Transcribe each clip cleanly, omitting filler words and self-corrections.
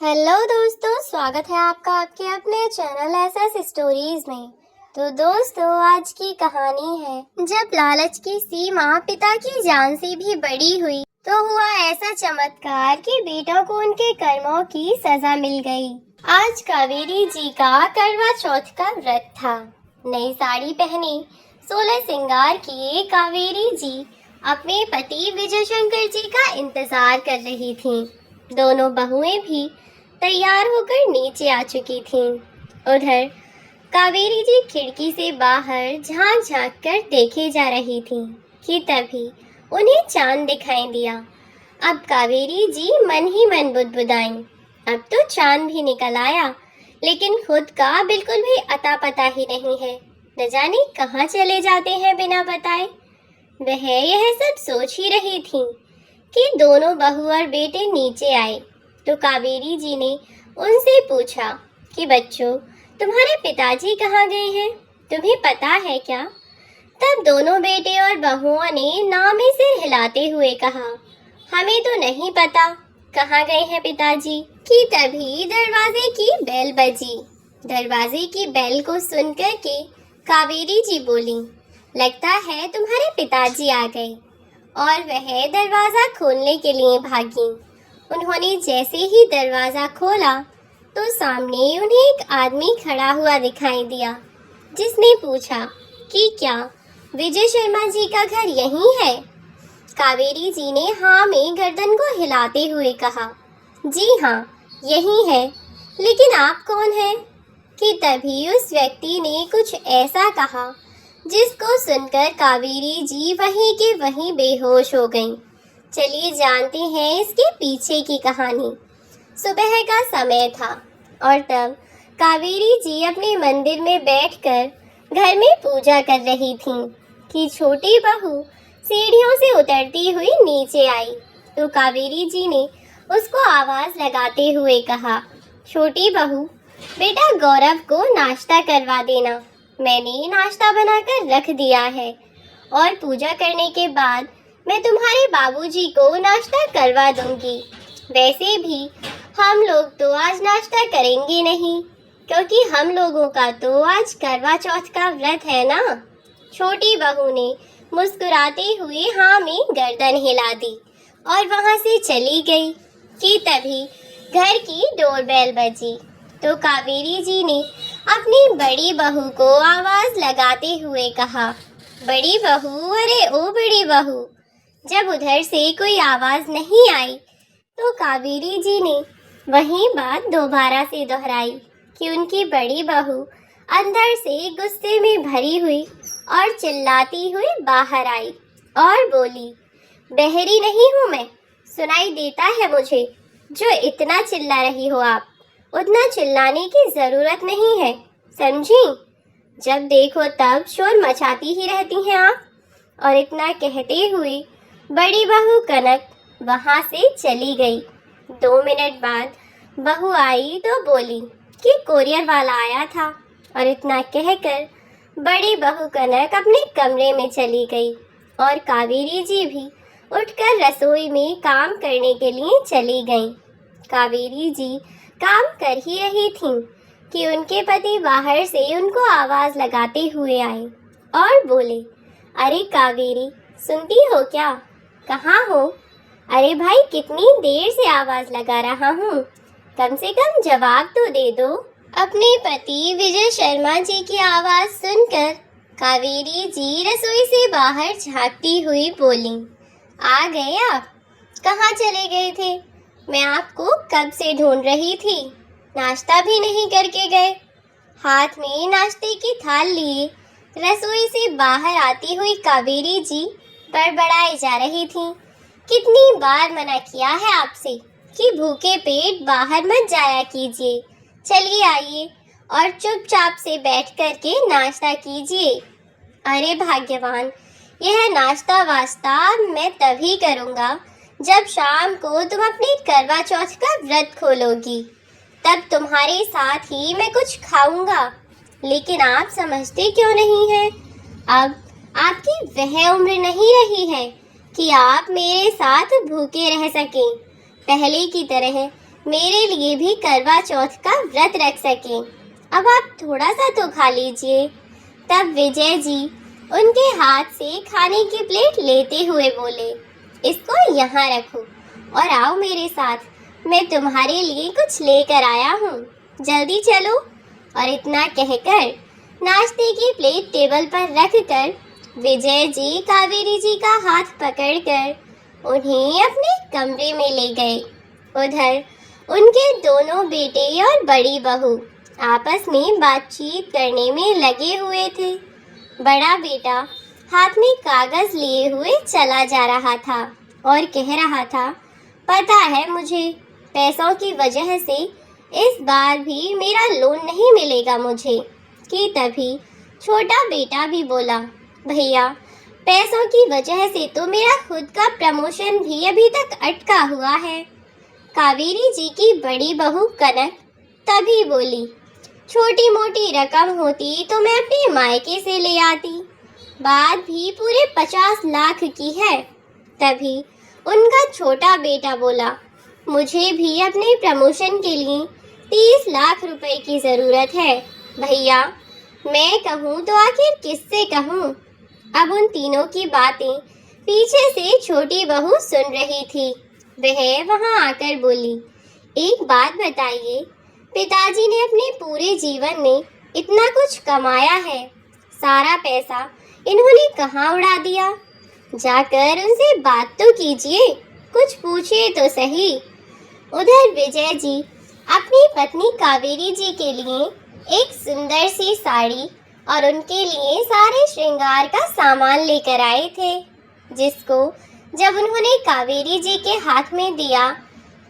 Hello दोस्तों, स्वागत है आपका आपके अपने चैनल एसएस स्टोरीज में। तो दोस्तों, आज की कहानी है जब लालच की सीमा पिता की जान से भी बड़ी हुई तो हुआ ऐसा चमत्कार कि बेटों को उनके कर्मों की सजा मिल गई। आज कावेरी जी का करवा चौथ का व्रत था। नई साड़ी पहने 16 श्रृंगार किए कावेरी जी अपने पति विजय शंकर जी का इंतजार कर रही थीं। दोनों बहुएं भी तैयार होकर नीचे आ चुकी थीं। उधर कावेरी जी खिड़की से बाहर झांक झांक कर देखे जा रही थीं कि तभी उन्हें चांद दिखाई दिया। अब कावेरी जी मन ही मन बुदबुदाईं, अब तो चांद भी निकल आया, लेकिन खुद का बिल्कुल भी अता पता ही नहीं है। न जाने कहाँ चले जाते हैं बिना बताए। वह यह सब सोच ही रही थीं कि दोनों बहू और बेटे नीचे आए तो कावेरी जी ने उनसे पूछा कि बच्चों, तुम्हारे पिताजी कहाँ गए हैं, तुम्हें पता है क्या? तब दोनों बेटे और बहुओं ने नाम में सिर हिलाते हुए कहा, हमें तो नहीं पता कहाँ गए हैं पिताजी। कि तभी दरवाजे की बेल बजी। दरवाजे की बेल को सुनकर के कावेरी जी बोली, लगता है तुम्हारे पिताजी आ गए। और वह दरवाजा खोलने के लिए भागी। उन्होंने जैसे ही दरवाजा खोला तो सामने उन्हें एक आदमी खड़ा हुआ दिखाई दिया, जिसने पूछा कि क्या विजय शर्मा जी का घर यहीं है? कावेरी जी ने हाँ में गर्दन को हिलाते हुए कहा, जी हाँ, यहीं है, लेकिन आप कौन हैं? कि तभी उस व्यक्ति ने कुछ ऐसा कहा जिसको सुनकर कावेरी जी वहीं के वहीं बेहोश हो गईं। चलिए जानते हैं इसके पीछे की कहानी। सुबह का समय था और तब कावेरी जी अपने मंदिर में बैठकर घर में पूजा कर रही थीं कि छोटी बहू सीढ़ियों से उतरती हुई नीचे आई तो कावेरी जी ने उसको आवाज लगाते हुए कहा, छोटी बहू, बेटा गौरव को नाश्ता करवा देना। मैंने नाश्ता बनाकर रख दिया है और पूजा करने के बाद मैं तुम्हारे बाबूजी को नाश्ता करवा दूंगी। वैसे भी हम लोग तो आज नाश्ता करेंगे नहीं, क्योंकि हम लोगों का तो आज करवा चौथ का व्रत है ना। छोटी बहू ने मुस्कुराते हुए हाँ में गर्दन हिला दी और वहां से चली गई। कि तभी घर की डोरबेल बजी तो कावेरी जी ने अपनी बड़ी बहू को आवाज लगाते हुए कहा, बड़ी बहू, अरे ओ बड़ी बहू। जब उधर से कोई आवाज नहीं आई तो कावेरी जी ने वही बात दोबारा से दोहराई कि उनकी बड़ी बहू अंदर से गुस्से में भरी हुई और चिल्लाती हुई बाहर आई और बोली, बहरी नहीं हूँ मैं, सुनाई देता है मुझे। जो इतना चिल्ला रही हो आप, उतना चिल्लाने की जरूरत नहीं है, समझी? जब देखो तब शोर मचाती ही रहती हैं आप। और इतना कहते हुए बड़ी बहू कनक वहां से चली गई। 2 मिनट बाद बहू आई तो बोली कि कोरियर वाला आया था। और इतना कहकर बड़ी बहू कनक अपने कमरे में चली गई और कावेरी जी भी उठकर रसोई में काम करने के लिए चली गईं। कावेरी जी काम कर ही रही थीं कि उनके पति बाहर से उनको आवाज लगाते हुए आए और बोले, अरे कावेरी, सुनती हो क्या? कहाँ हो? अरे भाई, कितनी देर से आवाज लगा रहा हूँ, कम से कम जवाब तो दे दो। अपने पति विजय शर्मा जी की आवाज सुनकर कावेरी जी रसोई से बाहर झांकती हुई बोली, आ गए आप? कहाँ चले गए थे? मैं आपको कब से ढूंढ रही थी, नाश्ता भी नहीं करके गए। हाथ में नाश्ते की थाल लिए रसोई से बाहर आती हुई कावेरी जी बड़बड़ाई जा रही थी। कितनी बार मना किया है आपसे कि भूखे पेट बाहर मत जाया कीजिए। चलिए आइए और चुपचाप से बैठ कर के नाश्ता कीजिए। अरे भाग्यवान, यह नाश्ता वास्ता मैं तभी करूँगा जब शाम को तुम अपने करवा चौथ का व्रत खोलोगी, तब तुम्हारे साथ ही मैं कुछ खाऊंगा। लेकिन आप समझते क्यों नहीं हैं? अब आपकी वह उम्र नहीं रही है कि आप मेरे साथ भूखे रह सकें। पहले की तरह मेरे लिए भी करवा चौथ का व्रत रख सकें। अब आप थोड़ा सा तो खा लीजिए। तब विजय जी उनके हाथ से खाने की प्लेट लेते हुए बोले, इसको यहाँ रखो और आओ मेरे साथ, मैं तुम्हारे लिए कुछ लेकर आया हूँ, जल्दी चलो। और इतना कहकर नाश्ते की प्लेट टेबल पर रखकर विजय जी कावेरी जी का हाथ पकड़कर उन्हें अपने कमरे में ले गए। उधर उनके दोनों बेटे और बड़ी बहू आपस में बातचीत करने में लगे हुए थे। बड़ा बेटा हाथ में कागज लिए हुए चला जा रहा था और कह रहा था, पता है मुझे, पैसों की वजह से इस बार भी मेरा लोन नहीं मिलेगा मुझे। कि तभी छोटा बेटा भी बोला, भैया पैसों की वजह से तो मेरा खुद का प्रमोशन भी अभी तक अटका हुआ है। कावेरी जी की बड़ी बहू कनक तभी बोली, छोटी मोटी रकम होती तो मैं अपने मायके से ले आती, बात भी पूरे 50 लाख की है। तभी उनका छोटा बेटा बोला, मुझे भी अपने प्रमोशन के लिए 30 लाख रुपए की ज़रूरत है। भैया मैं कहूँ तो आखिर किससे कहूँ। अब उन तीनों की बातें पीछे से छोटी बहू सुन रही थी। वह वहां आकर बोली, एक बात बताइए, पिताजी ने अपने पूरे जीवन में इतना कुछ कमाया है, सारा पैसा इन्होंने कहाँ उड़ा दिया? जाकर उनसे बात तो कीजिए, कुछ पूछिए तो सही। उधर विजय जी अपनी पत्नी कावेरी जी के लिए एक सुंदर सी साड़ी और उनके लिए सारे श्रृंगार का सामान लेकर आए थे, जिसको जब उन्होंने कावेरी जी के हाथ में दिया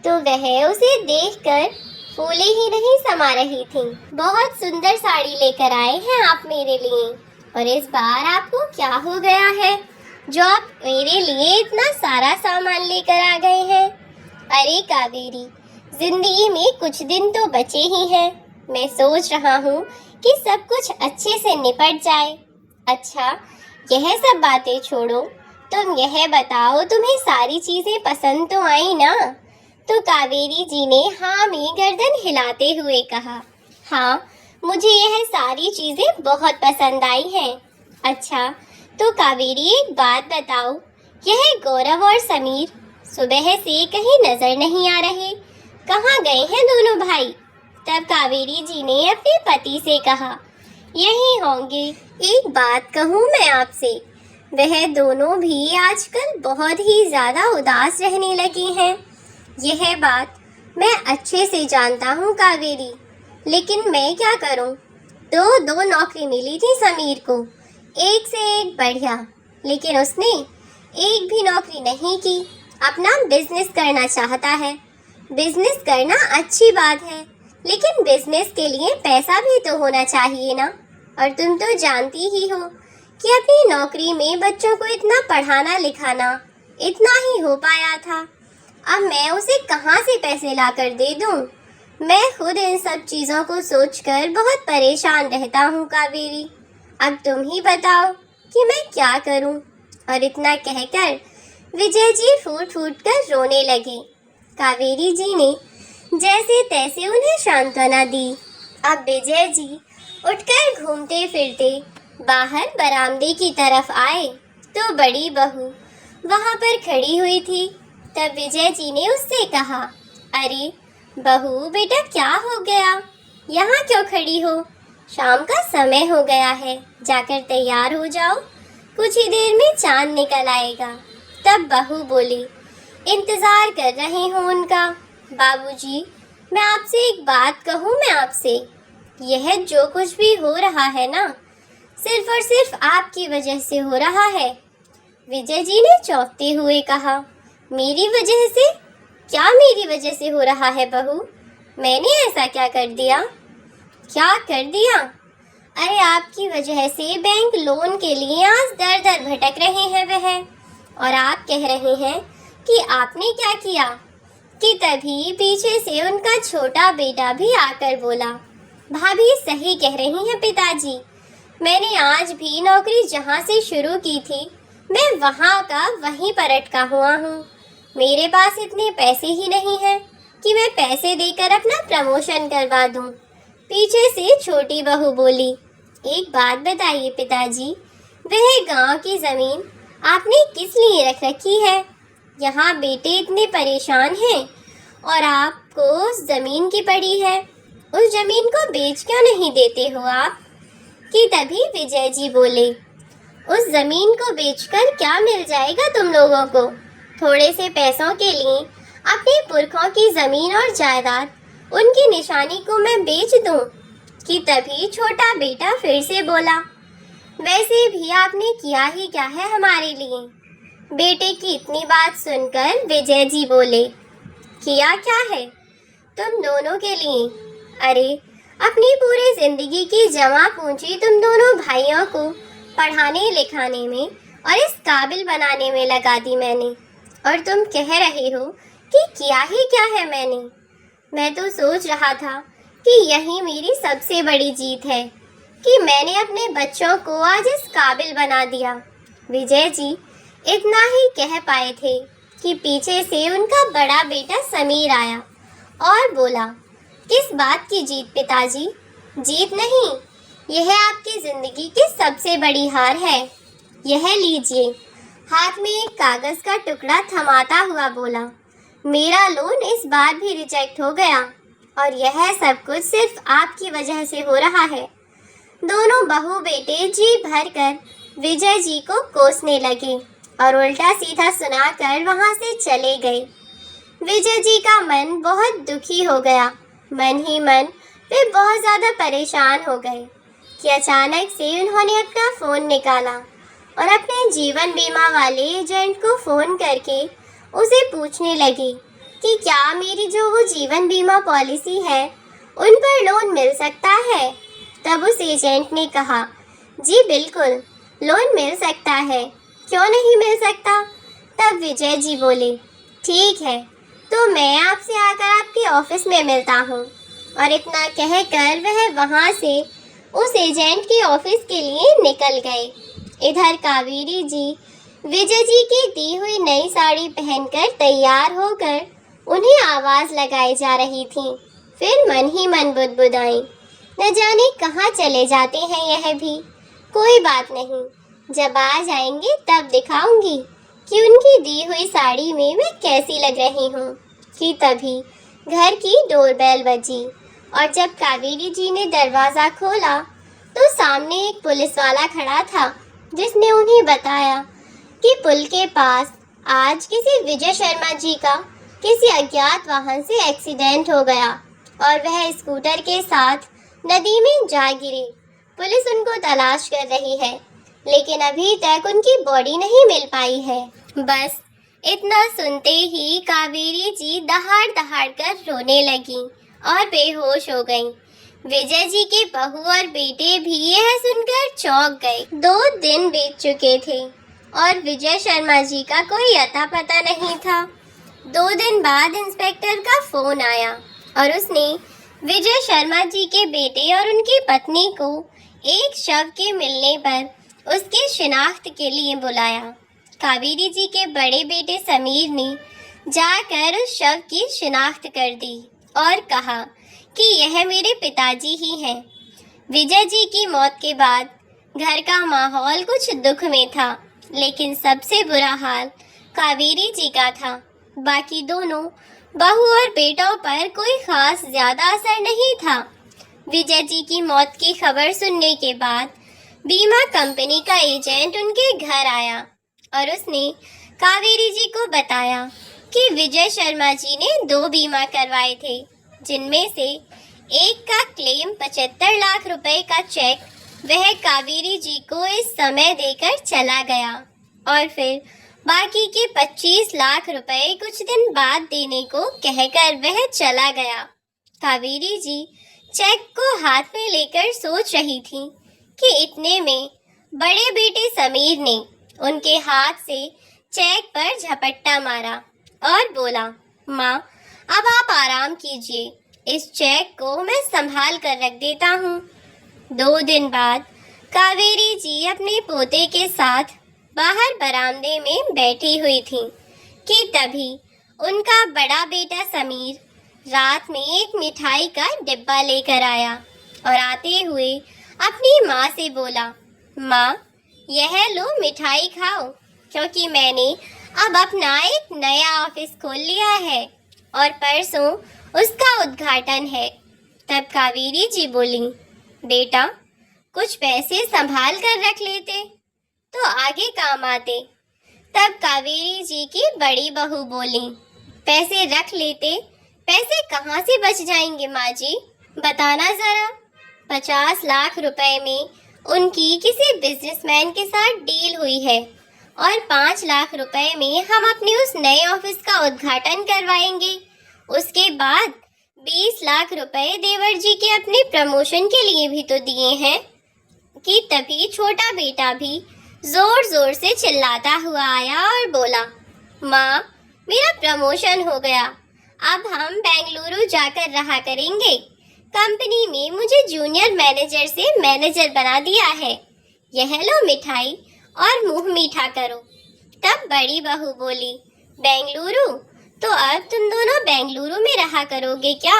तो वह उसे देखकर फूले ही नहीं समा रही थी। बहुत सुंदर साड़ी लेकर आए हैं आप मेरे लिए, और इस बार आपको क्या हो गया है जो आप मेरे लिए इतना सारा सामान लेकर आ गए हैं? अरे कावेरी, जिंदगी में कुछ दिन तो बचे ही हैं। मैं सोच रहा हूँ कि सब कुछ अच्छे से निपट जाए। अच्छा, यह सब बातें छोड़ो, तुम यह बताओ, तुम्हें सारी चीजें पसंद तो आई ना? तो कावेरी जी ने हाँ में गर्दन हिलाते हुए कहा, हाँ मुझे यह सारी चीजें बहुत पसंद आई हैं। अच्छा तो कावेरी एक बात बताओ, यह गौरव और समीर सुबह से कहीं नजर नहीं आ रहे, कहाँ गए हैं दोनों भाई? तब कावेरी जी ने अपने पति से कहा, यही होंगे। एक बात कहूँ मैं आपसे, वह दोनों भी आजकल बहुत ही ज़्यादा उदास रहने लगी हैं। यह बात मैं अच्छे से जानता हूँ कावेरी, लेकिन मैं क्या करूँ? दो नौकरी मिली थी समीर को, एक से एक बढ़िया, लेकिन उसने एक भी नौकरी नहीं की, अपना बिजनेस करना चाहता है। बिजनेस करना अच्छी बात है, लेकिन बिजनेस के लिए पैसा भी तो होना चाहिए ना। और तुम तो जानती ही हो कि अपनी नौकरी में बच्चों को इतना पढ़ाना लिखाना इतना ही हो पाया था। अब मैं उसे कहाँ से पैसे लाकर दे दूँ? मैं खुद इन सब चीज़ों को सोचकर बहुत परेशान रहता हूँ कावेरी। अब तुम ही बताओ कि मैं क्या करूँ? और इतना कहकर विजय जी फूट फूट कर रोने लगे। कावेरी जी ने जैसे तैसे उन्हें सांत्वना दी। अब विजय जी उठकर घूमते फिरते बाहर बरामदे की तरफ आए तो बड़ी बहू वहां पर खड़ी हुई थी। तब विजय जी ने उससे कहा, अरे बहू बेटा क्या हो गया, यहाँ क्यों खड़ी हो? शाम का समय हो गया है, जाकर तैयार हो जाओ, कुछ ही देर में चांद निकल आएगा। तब बहू बोली, इंतज़ार कर रही हूँ उनका। बाबूजी, मैं आपसे एक बात कहूँ मैं आपसे, यह जो कुछ भी हो रहा है ना, सिर्फ और सिर्फ आपकी वजह से हो रहा है। विजय जी ने चौंकते हुए कहा, मेरी वजह से? क्या मेरी वजह से हो रहा है बहू? मैंने ऐसा क्या कर दिया? क्या कर दिया? अरे आपकी वजह से बैंक लोन के लिए आज दर दर भटक रहे हैं वह, और आप कह रहे हैं कि आपने क्या किया? कि तभी पीछे से उनका छोटा बेटा भी आकर बोला, भाभी सही कह रही हैं पिताजी, मैंने आज भी नौकरी जहाँ से शुरू की थी मैं वहाँ का वहीं पर अटका हुआ हूँ। मेरे पास इतने पैसे ही नहीं हैं कि मैं पैसे देकर अपना प्रमोशन करवा दूं। पीछे से छोटी बहू बोली, एक बात बताइए पिताजी, वह गांव की जमीन आपने किस लिए रख रखी है? यहाँ बेटे इतने परेशान हैं और आपको उस जमीन की पड़ी है। उस जमीन को बेच क्यों नहीं देते हो आप? कि तभी विजय जी बोले, उस जमीन को बेचकर क्या मिल जाएगा तुम लोगों को? थोड़े से पैसों के लिए अपने पुरखों की जमीन और जायदाद, उनकी निशानी को मैं बेच दूं? कि तभी छोटा बेटा फिर से बोला, वैसे भी आपने किया ही क्या है हमारे लिए? बेटे की इतनी बात सुनकर विजय जी बोले, किया क्या है? तुम दोनों के लिए, अरे अपनी पूरी जिंदगी की जमा पूंजी तुम दोनों भाइयों को पढ़ाने लिखाने में और इस काबिल बनाने में लगा दी मैंने, और तुम कह रहे हो कि किया ही क्या है मैंने? मैं तो सोच रहा था कि यही मेरी सबसे बड़ी जीत है कि मैंने अपने बच्चों को आज इस काबिल बना दिया। विजय जी इतना ही कह पाए थे कि पीछे से उनका बड़ा बेटा समीर आया और बोला, किस बात की जीत पिताजी? जीत नहीं, यह आपकी जिंदगी की सबसे बड़ी हार है। यह लीजिए। हाथ में एक कागज का टुकड़ा थमाता हुआ बोला, मेरा लोन इस बार भी रिजेक्ट हो गया और यह सब कुछ सिर्फ आपकी वजह से हो रहा है। दोनों बहू बेटे जी भरकर विजय जी को कोसने लगे और उल्टा सीधा सुनाकर वहां से चले गए। विजय जी का मन बहुत दुखी हो गया। मन ही मन वे बहुत ज़्यादा परेशान हो गए कि अचानक से उन्होंने अपना फ़ोन निकाला और अपने जीवन बीमा वाले एजेंट को फ़ोन करके उसे पूछने लगे कि क्या मेरी जो वो जीवन बीमा पॉलिसी है उन पर लोन मिल सकता है। तब उस एजेंट ने कहा, जी बिल्कुल लोन मिल सकता है, क्यों नहीं मिल सकता। तब विजय जी बोले, ठीक है तो मैं आपसे आकर आपके ऑफिस में मिलता हूँ। और इतना कहकर वह वहाँ से उस एजेंट के ऑफिस के लिए निकल गए। इधर कावेरी जी विजय जी की दी हुई नई साड़ी पहनकर तैयार होकर उन्हें आवाज़ लगाई जा रही थी। फिर मन ही मन बुदबुदाई, न जाने कहाँ चले जाते हैं यह भी। कोई बात नहीं, जब आ जाएंगे तब दिखाऊंगी कि उनकी दी हुई साड़ी में मैं कैसी लग रही हूँ। कि तभी घर की डोरबेल बजी और जब कावेरी जी ने दरवाज़ा खोला तो सामने एक पुलिस वाला खड़ा था, जिसने उन्हें बताया कि पुल के पास आज किसी विजय शर्मा जी का किसी अज्ञात वाहन से एक्सीडेंट हो गया और वह स्कूटर के साथ नदी में जा गिरे। पुलिस उनको तलाश कर रही है, लेकिन अभी तक उनकी बॉडी नहीं मिल पाई है। बस इतना सुनते ही कावेरी जी दहाड़ दहाड़ कर रोने लगी और बेहोश हो गईं। विजय जी के बहू और बेटे भी यह सुनकर चौंक गए। 2 दिन बीत चुके थे और विजय शर्मा जी का कोई अता पता नहीं था। 2 दिन बाद इंस्पेक्टर का फोन आया और उसने विजय शर्मा जी के बेटे और उनकी पत्नी को एक शव के मिलने पर उसकी शिनाख्त के लिए बुलाया। कावेरी जी के बड़े बेटे समीर ने जाकर उस शव की शिनाख्त कर दी और कहा कि यह मेरे पिताजी ही हैं। विजय जी की मौत के बाद घर का माहौल कुछ दुख में था, लेकिन सबसे बुरा हाल कावेरी जी का था। बाकी दोनों बहू और बेटों पर कोई खास ज्यादा असर नहीं था। विजय जी की मौत की खबर सुनने के बाद बीमा कंपनी का एजेंट उनके घर आया और उसने कावेरी जी को बताया कि विजय शर्मा जी ने 2 बीमा करवाए थे, जिनमें से एक का क्लेम 75 लाख रुपए का चेक वह कावेरी जी को इस समय देकर चला गया और फिर बाकी के 25 लाख रुपए कुछ दिन बाद देने को कहकर वह चला गया। कावेरी जी चेक को हाथ में लेकर सोच रही थी कि इतने में बड़े बेटे समीर ने उनके हाथ से चेक पर झपट्टा मारा और बोला, माँ अब आप आराम कीजिए, इस चेक को मैं संभाल कर रख देता हूँ। 2 दिन बाद कावेरी जी अपने पोते के साथ बाहर बरामदे में बैठी हुई थी कि तभी उनका बड़ा बेटा समीर रात में एक मिठाई का डिब्बा लेकर आया और आते हुए अपनी माँ से बोला, माँ, यह लो मिठाई खाओ, क्योंकि मैंने अब अपना एक नया ऑफिस खोल लिया है और परसों उसका उद्घाटन है। तब कावेरी जी बोली, बेटा, कुछ पैसे संभाल कर रख लेते तो आगे काम आते। तब कावेरी जी की बड़ी बहू बोली, पैसे रख लेते, पैसे कहाँ से बच जाएंगे माँ जी, बताना जरा। 50 लाख रुपए में उनकी किसी बिजनेसमैन के साथ डील हुई है और 5 लाख रुपए में हम अपने उस नए ऑफिस का उद्घाटन करवाएंगे। उसके बाद 20 लाख रुपए देवर जी के अपने प्रमोशन के लिए भी तो दिए हैं कि तभी छोटा बेटा भी जोर जोर से चिल्लाता हुआ आया और बोला, माँ, मेरा प्रमोशन हो गया, अब हम बेंगलुरु जाकर रहा करेंगे। कंपनी में मुझे जूनियर मैनेजर से मैनेजर बना दिया है। यह लो मिठाई और मुंह मीठा करो। तब बड़ी बहू बोली, बेंगलुरु? तो अब तुम दोनों बेंगलुरु में रहा करोगे क्या?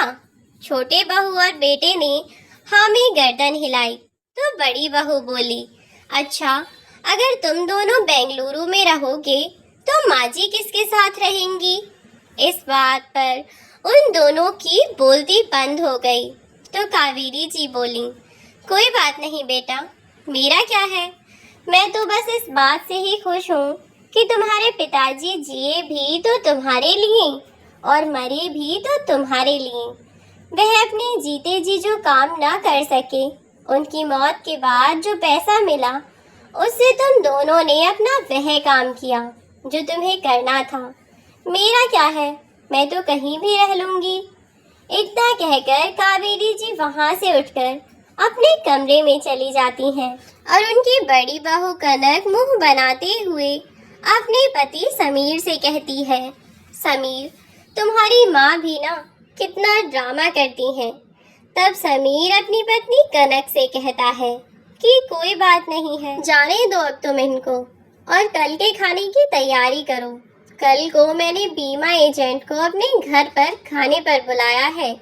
छोटे बहू और बेटे ने हाँ में गर्दन हिलाई तो बड़ी बहू बोली, अच्छा, अगर तुम दोनों बेंगलुरु में रहोगे तो माँ जी किसके साथ रहेंगी? इस बात पर उन दोनों की बोलती बंद हो गई तो कावेरी जी बोली, कोई बात नहीं बेटा, मेरा क्या है, मैं तो बस इस बात से ही खुश हूँ कि तुम्हारे पिताजी जिए भी तो तुम्हारे लिए और मरे भी तो तुम्हारे लिए। वह अपने जीते जी जो काम ना कर सके, उनकी मौत के बाद जो पैसा मिला उससे तुम दोनों ने अपना वह काम किया जो तुम्हें करना था। मेरा क्या है, मैं तो कहीं भी रह लूंगी। इतना कहकर कावेरी जी वहां से उठकर अपने कमरे में चली जाती हैं और उनकी बड़ी बहू कनक मुंह बनाते हुए अपने पति समीर से कहती है, समीर, तुम्हारी माँ भी ना कितना ड्रामा करती हैं। तब समीर अपनी पत्नी कनक से कहता है कि कोई बात नहीं है, जाने दो अब तुम इनको और कल के खाने की तैयारी करो। कल को मैंने बीमा एजेंट को अपने घर पर खाने पर बुलाया है।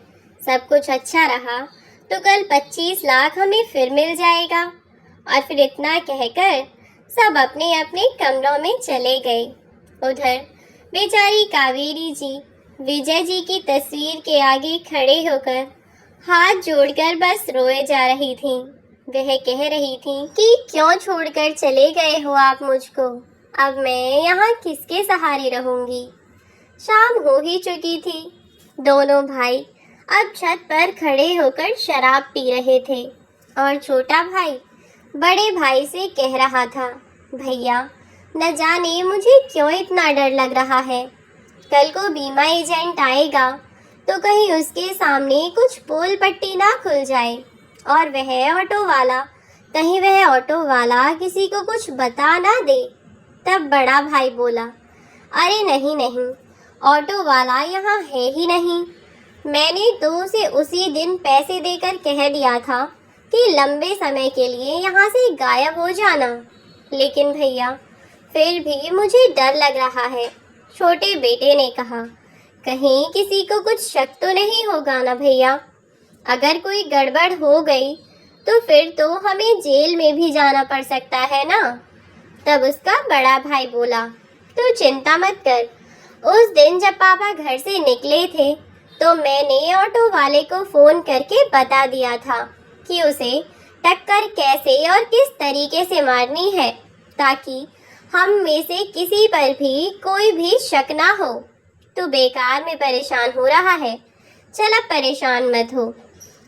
सब कुछ अच्छा रहा तो कल 25 लाख हमें फिर मिल जाएगा। और फिर इतना कहकर सब अपने अपने कमरों में चले गए। उधर बेचारी कावेरी जी विजय जी की तस्वीर के आगे खड़े होकर हाथ जोड़कर बस रोए जा रही थीं। वह कह रही थी कि क्यों छोड़कर चले गए हो आप मुझको, अब मैं यहाँ किसके सहारे रहूंगी। शाम हो ही चुकी थी। दोनों भाई अब छत पर खड़े होकर शराब पी रहे थे और छोटा भाई बड़े भाई से कह रहा था, भैया, न जाने मुझे क्यों इतना डर लग रहा है। कल को बीमा एजेंट आएगा तो कहीं उसके सामने कुछ पोल पट्टी ना खुल जाए और वह ऑटो वाला किसी को कुछ बता ना दे। तब बड़ा भाई बोला, अरे नहीं नहीं, ऑटो वाला यहाँ है ही नहीं। मैंने तो उसे उसी दिन पैसे देकर कह दिया था कि लंबे समय के लिए यहाँ से गायब हो जाना। लेकिन भैया, फिर भी मुझे डर लग रहा है। छोटे बेटे ने कहा, कहीं किसी को कुछ शक तो नहीं होगा ना भैया? अगर कोई गड़बड़ हो गई तो फिर तो हमें जेल में भी जाना पड़ सकता है ना। तब उसका बड़ा भाई बोला, तू चिंता मत कर। उस दिन जब पापा घर से निकले थे तो मैंने ऑटो वाले को फ़ोन करके बता दिया था कि उसे टक्कर कैसे और किस तरीके से मारनी है, ताकि हम में से किसी पर भी कोई भी शक ना हो। तू बेकार में परेशान हो रहा है, चल अब परेशान मत हो।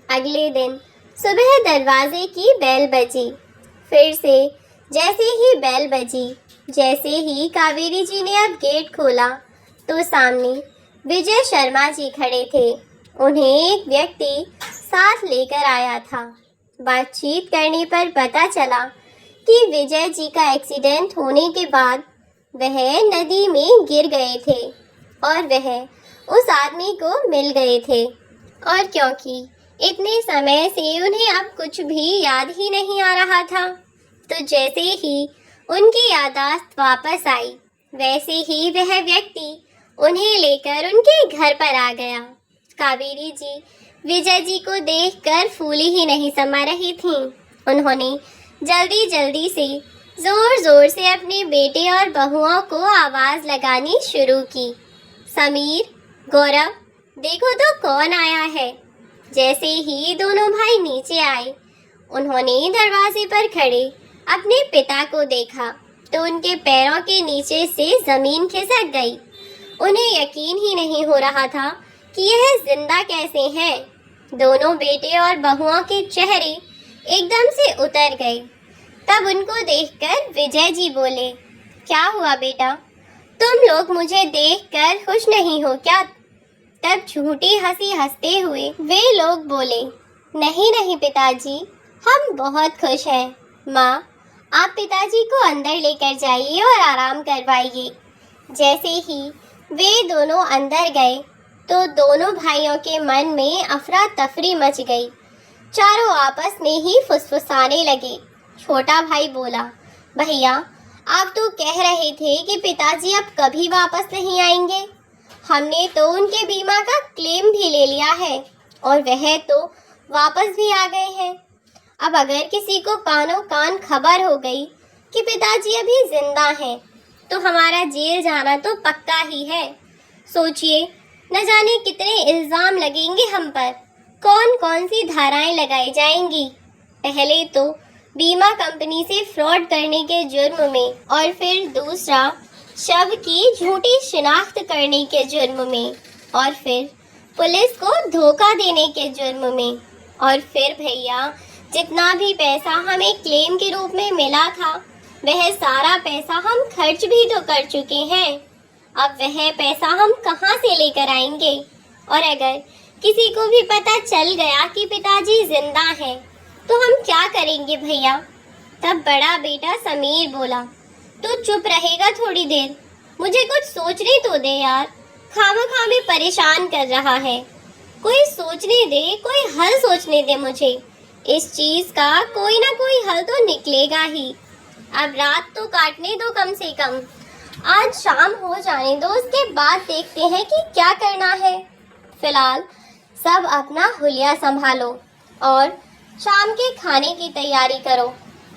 अगले दिन सुबह दरवाजे की बेल बजी। फिर से जैसे ही बेल बजी, जैसे ही कावेरी जी ने अब गेट खोला तो सामने विजय शर्मा जी खड़े थे। उन्हें एक व्यक्ति साथ लेकर आया था। बातचीत करने पर पता चला कि विजय जी का एक्सीडेंट होने के बाद वह नदी में गिर गए थे और वह उस आदमी को मिल गए थे। और क्योंकि इतने समय से उन्हें अब कुछ भी याद ही नहीं आ रहा था, तो जैसे ही उनकी याददाश्त वापस आई, वैसे ही वह व्यक्ति उन्हें लेकर उनके घर पर आ गया कावेरी जी विजय जी को देखकर फूली ही नहीं समा रही थीं। उन्होंने जल्दी जल्दी से जोर जोर से अपने बेटे और बहुओं को आवाज लगानी शुरू की। समीर, गौरव, देखो तो कौन आया है। जैसे ही दोनों भाई नीचे आए, उन्होंने दरवाजे पर खड़े अपने पिता को देखा तो उनके पैरों के नीचे से जमीन खिसक गई। उन्हें यकीन ही नहीं हो रहा था कि यह जिंदा कैसे हैं। दोनों बेटे और बहुओं के चेहरे एकदम से उतर गए। तब उनको देखकर विजय जी बोले, क्या हुआ बेटा, तुम लोग मुझे देखकर खुश नहीं हो क्या? तब झूठी हंसी हंसते हुए वे लोग बोले, नहीं नहीं पिताजी, हम बहुत खुश हैं। माँ, आप पिताजी को अंदर लेकर जाइए और आराम करवाइए। जैसे ही वे दोनों अंदर गए तो दोनों भाइयों के मन में अफरा तफरी मच गई। चारों आपस में ही फुसफुसाने लगे। छोटा भाई बोला, भैया, आप तो कह रहे थे कि पिताजी अब कभी वापस नहीं आएंगे। हमने तो उनके बीमा का क्लेम भी ले लिया है और वह तो वापस भी आ गए हैं। अब अगर किसी को कानों कान खबर हो गई कि पिताजी अभी जिंदा हैं, तो हमारा जेल जाना तो पक्का ही है। सोचिए, न जाने कितने इल्जाम लगेंगे हम पर, कौन कौन सी धाराएं लगाई जाएंगी। पहले तो बीमा कंपनी से फ्रॉड करने के जुर्म में, और फिर दूसरा शव की झूठी शिनाख्त करने के जुर्म में, और फिर पुलिस को धोखा देने के जुर्म में, और फिर भैया जितना भी पैसा हमें क्लेम के रूप में मिला था, वह सारा पैसा हम खर्च भी तो कर चुके हैं। अब वह पैसा हम कहाँ से लेकर आएंगे? और अगर किसी को भी पता चल गया कि पिताजी जिंदा हैं, तो हम क्या करेंगे भैया? तब बड़ा बेटा समीर बोला, तो चुप रहेगा थोड़ी देर? मुझे कुछ सोचने तो दे यार, खामखा में परेशान कर रहा है। कोई सोचने दे, कोई हल सोचने दे मुझे। इस चीज का कोई ना कोई हल तो निकलेगा ही। अब रात तो काटने दो कम से कम, आज शाम हो जाने दो, उसके बाद देखते हैं कि क्या करना है। फिलहाल सब अपना हुलिया संभालो और शाम के खाने की तैयारी करो।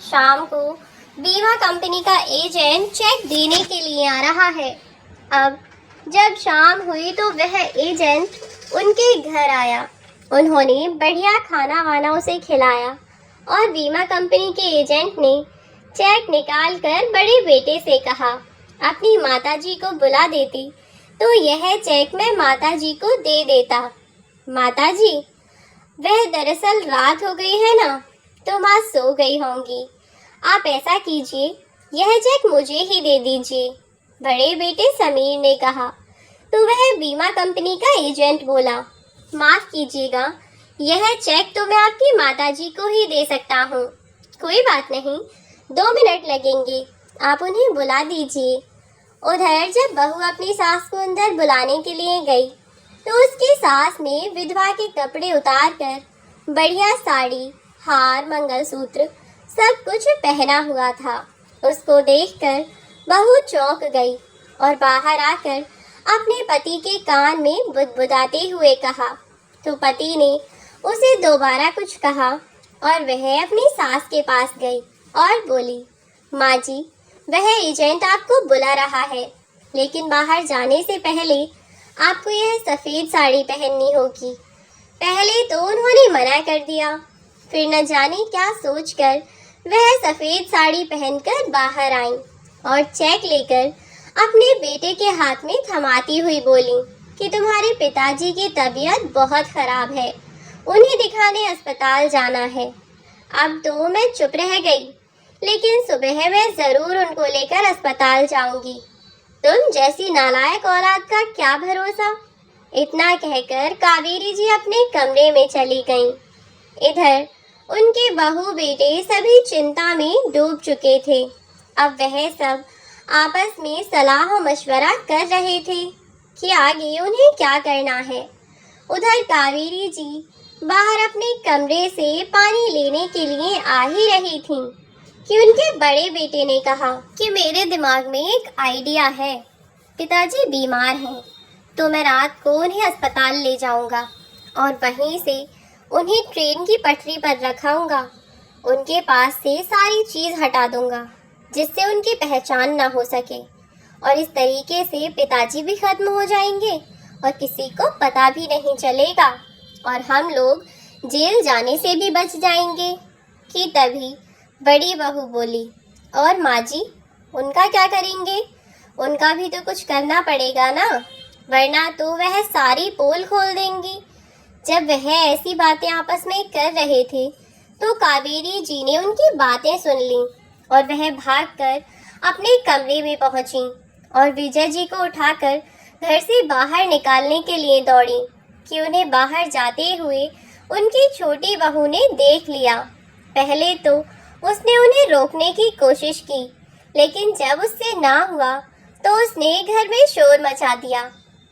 शाम को बीमा कंपनी का एजेंट चेक देने के लिए आ रहा है। अब जब शाम हुई तो वह एजेंट उनके घर आया। उन्होंने बढ़िया खाना वाना उसे खिलाया और बीमा कंपनी के एजेंट ने चेक निकालकर बड़े बेटे से कहा, अपनी माताजी को बुला देती तो यह चेक मैं माताजी को दे देता। माताजी, वह दरअसल रात हो गई है ना, तो माँ सो गई होंगी। आप ऐसा कीजिए, यह चेक मुझे ही दे दीजिए। बड़े बेटे समीर ने कहा। तो वह बीमा कंपनी का एजेंट बोला, माफ कीजिएगा, यह चेक तो मैं आपकी माताजी को ही दे सकता हूँ। कोई बात नहीं, 2 मिनट लगेंगे, आप उन्हें बुला दीजिए। उधर जब बहू अपनी सास को अंदर बुलाने के लिए गई तो उसकी सास ने विधवा के कपड़े उतार कर बढ़िया साड़ी, हार, मंगलसूत्र सब कुछ पहना हुआ था। उसको देखकर बहू चौंक गई और बाहर आकर अपने पति के कान में बुदबुदाते हुए कहा। तो पति ने उसे दोबारा कुछ कहा और वह अपनी सास के पास गई और बोली, माँ जी, वह एजेंट आपको बुला रहा है, लेकिन बाहर जाने से पहले आपको यह सफ़ेद साड़ी पहननी होगी। पहले तो उन्होंने मना कर दिया, फिर न जाने क्या सोचकर वह सफ़ेद साड़ी पहनकर बाहर आई और चेक लेकर अपने बेटे के हाथ में थमाती हुई बोली कि तुम्हारे पिताजी की तबीयत बहुत ख़राब है, उन्हें दिखाने अस्पताल जाना है। अब तो मैं चुप रह गई, लेकिन सुबह मैं ज़रूर उनको लेकर अस्पताल जाऊंगी। तुम जैसी नालायक औलाद का क्या भरोसा। इतना कहकर कावेरी जी अपने कमरे में चली गईं। इधर उनके बहू बेटे सभी चिंता में डूब चुके थे। अब वह सब आपस में सलाह मशवरा कर रहे थे कि आगे उन्हें क्या करना है। उधर कावेरी जी बाहर अपने कमरे से पानी लेने के लिए आ ही रही थीं कि उनके बड़े बेटे ने कहा कि मेरे दिमाग में एक आइडिया है। पिताजी बीमार हैं, तो मैं रात को उन्हें अस्पताल ले जाऊंगा और वहीं से उन्हें ट्रेन की पटरी पर रखाऊंगा। उनके पास से सारी चीज़ हटा दूंगा जिससे उनकी पहचान ना हो सके, और इस तरीके से पिताजी भी खत्म हो जाएंगे और किसी को पता भी नहीं चलेगा और हम लोग जेल जाने से भी बच जाएंगे। कि तभी बड़ी बहू बोली, और माँ जी, उनका क्या करेंगे? उनका भी तो कुछ करना पड़ेगा ना, वरना तो वह सारी पोल खोल देंगी। जब वह ऐसी बातें आपस में कर रहे थे तो कावेरी जी ने उनकी बातें सुन लीं और वह भागकर अपने कमरे में पहुंची और विजय जी को उठाकर घर से बाहर निकालने के लिए दौड़ी कि उन्हें बाहर जाते हुए उनकी छोटी बहू ने देख लिया। पहले तो उसने उन्हें रोकने की कोशिश की, लेकिन जब उससे ना हुआ तो उसने घर में शोर मचा दिया।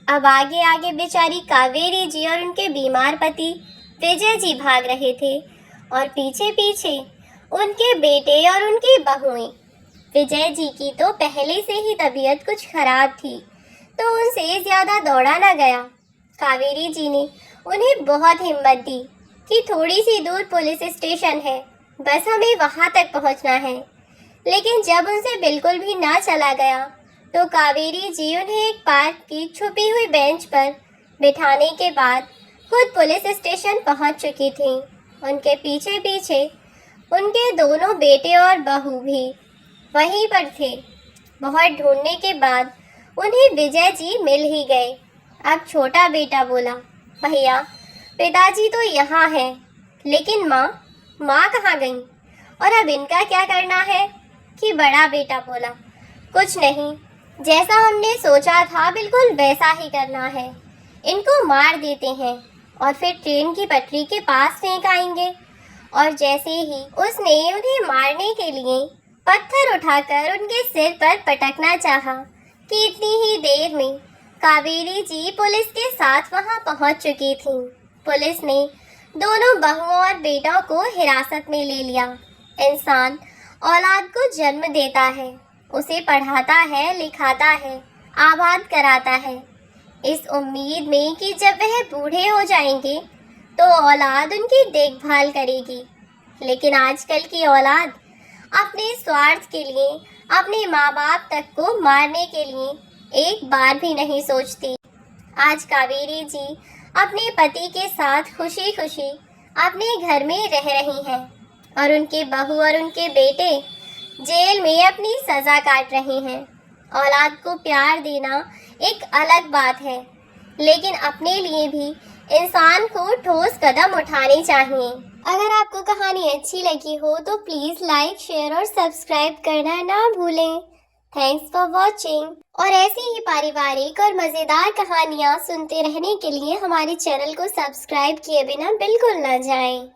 अब आगे आगे बेचारी कावेरी जी और उनके बीमार पति विजय जी भाग रहे थे और पीछे पीछे उनके बेटे और उनकी बहुएं। विजय जी की तो पहले से ही तबीयत कुछ खराब थी, तो उनसे ज़्यादा दौड़ा ना गया। कावेरी जी ने उन्हें बहुत हिम्मत दी कि थोड़ी सी दूर पुलिस स्टेशन है, बस हमें वहाँ तक पहुँचना है। लेकिन जब उनसे बिल्कुल भी ना चला गया तो कावेरी जी उन्हें एक पार्क की छुपी हुई बेंच पर बिठाने के बाद खुद पुलिस स्टेशन पहुँच चुकी थी। उनके पीछे पीछे उनके दोनों बेटे और बहू भी वहीं पर थे। बहुत ढूंढने के बाद उन्हें विजय जी मिल ही गए। अब छोटा बेटा बोला, भैया, पिताजी तो यहाँ हैं, लेकिन माँ कहाँ गई और अब इनका क्या करना है? कि बड़ा बेटा बोला, कुछ नहीं, जैसा हमने सोचा था बिल्कुल वैसा ही करना है। इनको मार देते हैं और फिर ट्रेन की पटरी के पास फेंक आएंगे। और जैसे ही उसने उन्हें मारने के लिए पत्थर उठाकर उनके सिर पर पटकना चाहा कि इतनी ही देर में कावेरी जी पुलिस के साथ वहां पहुंच चुकी थीं। पुलिस ने दोनों बहुओं और बेटों को हिरासत में ले लिया। इंसान औलाद को जन्म देता है, उसे पढ़ाता है, लिखाता है, आबाद कराता है, इस उम्मीद में कि जब वह बूढ़े हो जाएंगे तो औलाद उनकी देखभाल करेगी। लेकिन आजकल की औलाद अपने स्वार्थ के लिए अपने माँ बाप तक को मारने के लिए एक बार भी नहीं सोचती। आज कावेरी जी अपने पति के साथ खुशी खुशी अपने घर में रह रही हैं और उनके बहू और उनके बेटे जेल में अपनी सज़ा काट रहे हैं। औलाद को प्यार देना एक अलग बात है, लेकिन अपने लिए भी इंसान को ठोस कदम उठाने चाहिए। अगर आपको कहानी अच्छी लगी हो तो प्लीज़ लाइक, शेयर और सब्सक्राइब करना ना भूलें। Thanks for watching. और ऐसी ही पारिवारिक और मज़ेदार कहानियाँ सुनते रहने के लिए हमारे चैनल को सब्सक्राइब किए बिना बिल्कुल ना जाएं।